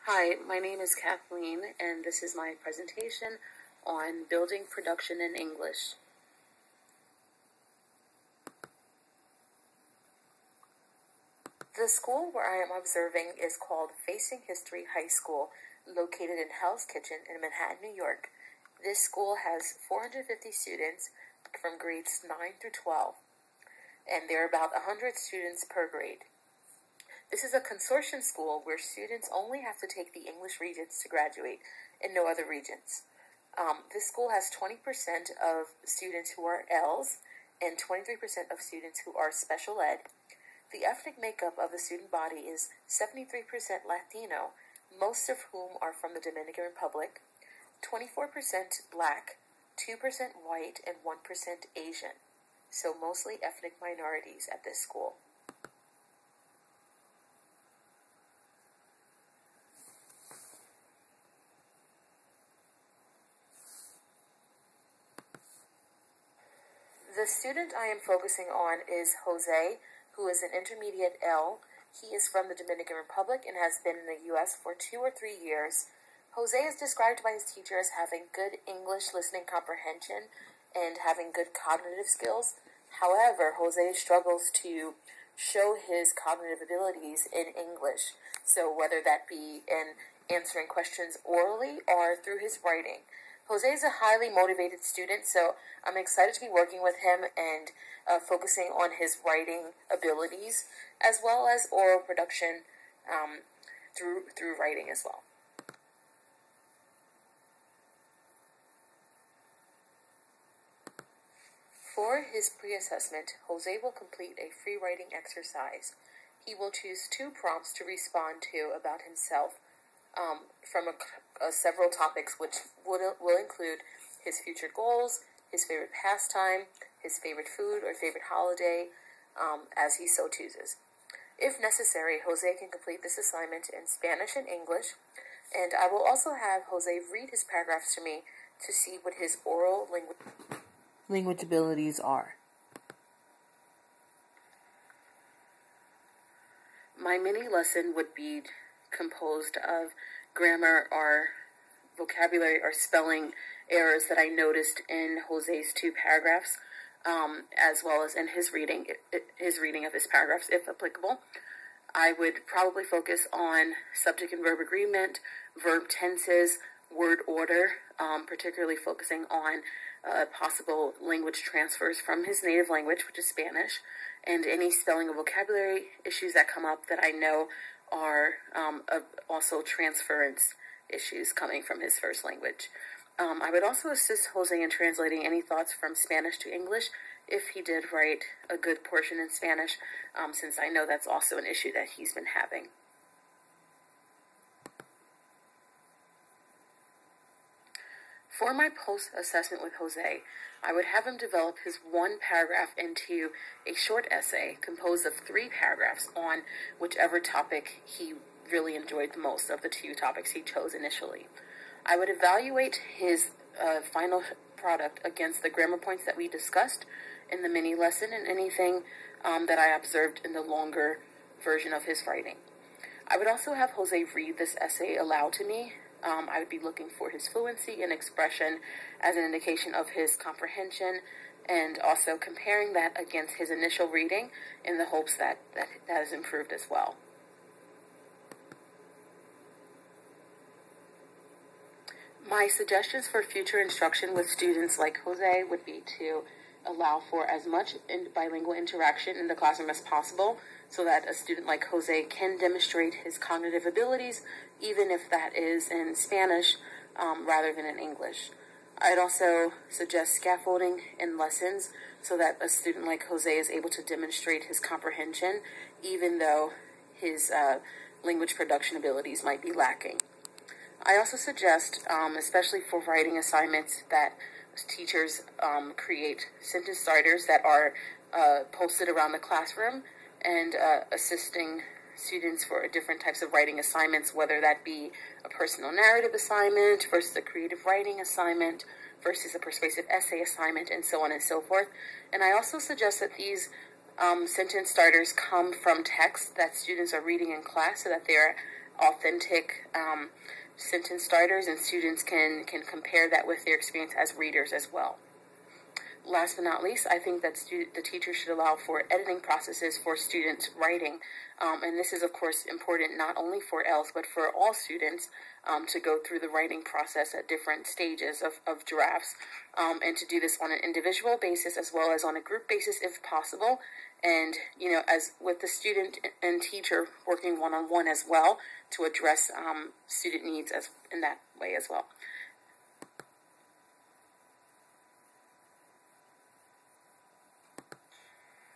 Hi, my name is Kathleen, and this is my presentation on building production in English. The school where I am observing is called Facing History High School, located in Hell's Kitchen in Manhattan, New York. This school has 450 students from grades 9 through 12, and there are about 100 students per grade. This is a consortium school where students only have to take the English regions to graduate and no other regions. This school has 20% of students who are L's and 23% of students who are special ed. The ethnic makeup of the student body is 73% Latino, most of whom are from the Dominican Republic, 24% Black, 2% white, and 1% Asian, so mostly ethnic minorities at this school. The student I am focusing on is Jose, who is an intermediate L. He is from the Dominican Republic and has been in the U.S. for 2 or 3 years. Jose is described by his teacher as having good English listening comprehension and having good cognitive skills. However, Jose struggles to show his cognitive abilities in English, so whether that be in answering questions orally or through his writing. Jose is a highly motivated student, so I'm excited to be working with him and focusing on his writing abilities as well as oral production through writing as well. For his pre-assessment, Jose will complete a free writing exercise. He will choose 2 prompts to respond to about himself from several topics, which will include his future goals, his favorite pastime, his favorite food or favorite holiday, as he so chooses. If necessary, Jose can complete this assignment in Spanish and English, and I will also have Jose read his paragraphs to me to see what his oral language abilities are. My mini lesson would be composed of grammar or vocabulary or spelling errors that I noticed in Jose's 2 paragraphs, as well as in his reading of his paragraphs, if applicable. I would probably focus on subject and verb agreement, verb tenses, word order, particularly focusing on possible language transfers from his native language, which is Spanish, and any spelling or vocabulary issues that come up that I know are also transference issues coming from his first language. I would also assist Jose in translating any thoughts from Spanish to English if he did write a good portion in Spanish, since I know that's also an issue that he's been having. For my post-assessment with Jose, I would have him develop his 1 paragraph into a short essay composed of 3 paragraphs on whichever topic he really enjoyed the most of the 2 topics he chose initially. I would evaluate his final product against the grammar points that we discussed in the mini lesson and anything that I observed in the longer version of his writing. I would also have Jose read this essay aloud to me. I would be looking for his fluency and expression as an indication of his comprehension, and also comparing that against his initial reading in the hopes that has improved as well. My suggestions for future instruction with students like Jose would be to allow for as much bilingual interaction in the classroom as possible, so that a student like Jose can demonstrate his cognitive abilities, even if that is in Spanish rather than in English. I'd also suggest scaffolding in lessons so that a student like Jose is able to demonstrate his comprehension, even though his language production abilities might be lacking. I also suggest, especially for writing assignments, that teachers create sentence starters that are posted around the classroom and assisting students for different types of writing assignments, whether that be a personal narrative assignment versus a creative writing assignment versus a persuasive essay assignment, and so on and so forth. And I also suggest that these sentence starters come from text that students are reading in class so that they're authentic sentence starters, and students can compare that with their experience as readers as well. Last but not least, I think that the teacher should allow for editing processes for students writing. And this is, of course, important not only for ELS, but for all students to go through the writing process at different stages of drafts, and to do this on an individual basis as well as on a group basis if possible. And, as with the student and teacher working one-on-one as well to address student needs in that way as well.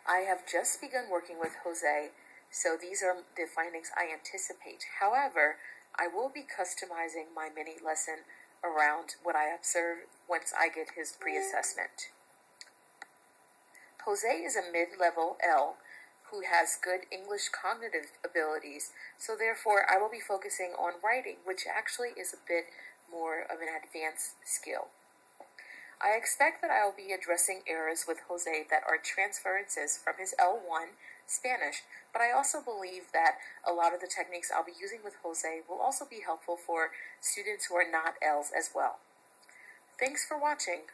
I have just begun working with Jose, so these are the findings I anticipate. However, I will be customizing my mini lesson around what I observe once I get his pre-assessment. Jose is a mid-level L who has good English cognitive abilities, so therefore I will be focusing on writing, which actually is a bit more of an advanced skill. I expect that I will be addressing errors with Jose that are transferences from his L1 Spanish, but I also believe that a lot of the techniques I'll be using with Jose will also be helpful for students who are not Ls as well. Thanks for watching.